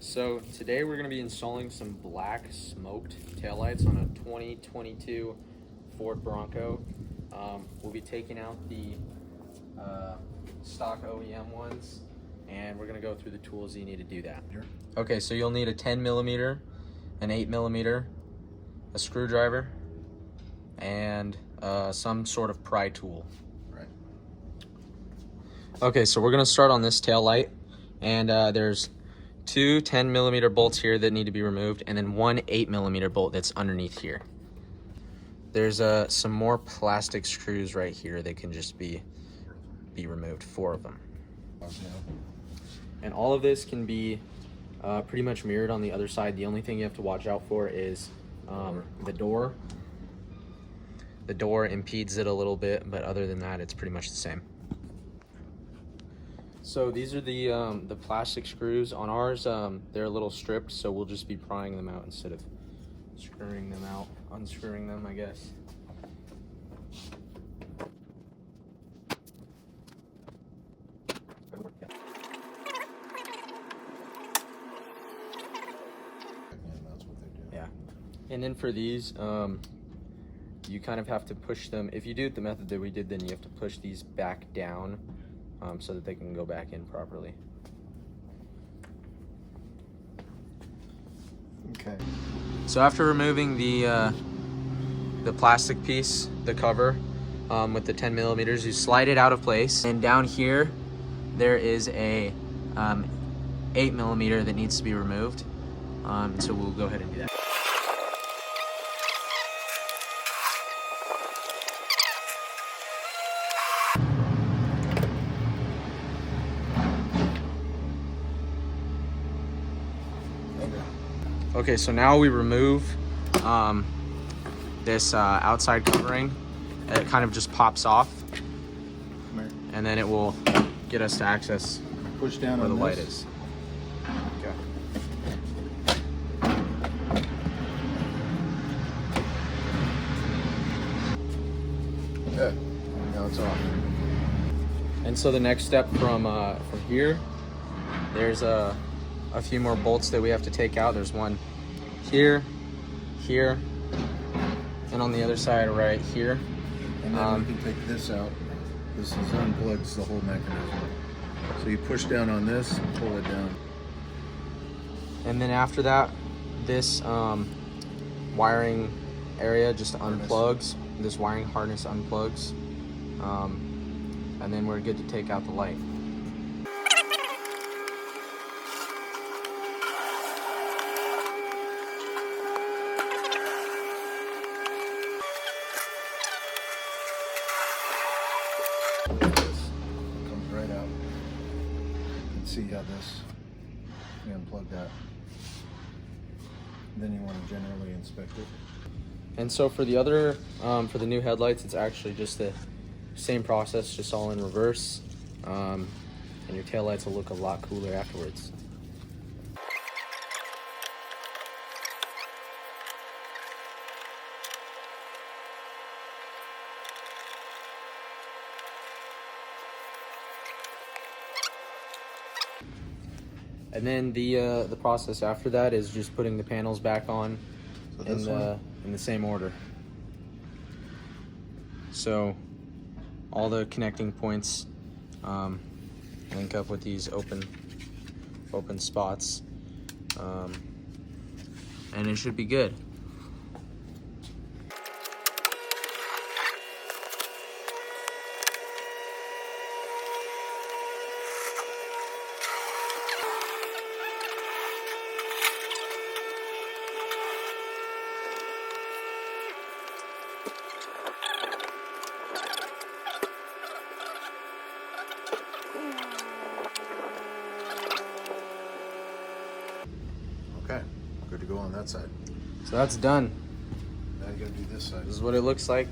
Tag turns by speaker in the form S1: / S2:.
S1: So today we're going to be installing some black smoked taillights on a 2022 Ford Bronco. We'll be taking out the stock OEM ones, and we're going to go through the tools you need to do that. Okay, so you'll need a 10 millimeter, an 8 millimeter, a screwdriver, and some sort of pry tool.
S2: Right.
S1: Okay, so we're going to start on this tail light, and there's two 10 millimeter bolts here that need to be removed, and then one 8 millimeter bolt that's underneath here. There's some more plastic screws right here that can just be removed, 4 of them. And all of this can be pretty much mirrored on the other side. The only thing you have to watch out for is the door. The door impedes it a little bit, but other than that, it's pretty much the same. So these are the plastic screws. On ours, they're a little stripped, so we'll just be prying them out instead of screwing them out, unscrewing them, I guess. Yeah. And then for these, you kind of have to push them. If you do it the method that we did, then you have to push these back down so that they can go back in properly.
S2: Okay.
S1: So after removing the plastic piece, the cover, with the 10 millimeters, you slide it out of place. And down here, there is a 8 millimeter that needs to be removed. So we'll go ahead and do that. Okay, so now we remove this outside covering. It kind of just pops off, and then it will get us to access
S2: Push down
S1: where
S2: on
S1: the light
S2: this.
S1: is.
S2: Okay. Now it's off.
S1: And so the next step from here, there's a few more bolts that we have to take out. There's one here, here, and on the other side right here.
S2: And then we can take this out. This unplugs the whole mechanism. So you push down on this, pull it down.
S1: And then after that, this wiring area just unplugs. This wiring harness unplugs. And then we're good to take out the light.
S2: Comes right out. You can see how this, you unplug that. Then you want to generally inspect it.
S1: And so for the other, for the new headlights, it's actually just the same process, just all in reverse. And your taillights will look a lot cooler afterwards. And then the process after that is just putting the panels back on in the same order. So all the connecting points link up with these open spots, and it should be good.
S2: Okay, good to go on that side.
S1: So that's done.
S2: Now you gotta do this side.
S1: This is what it looks like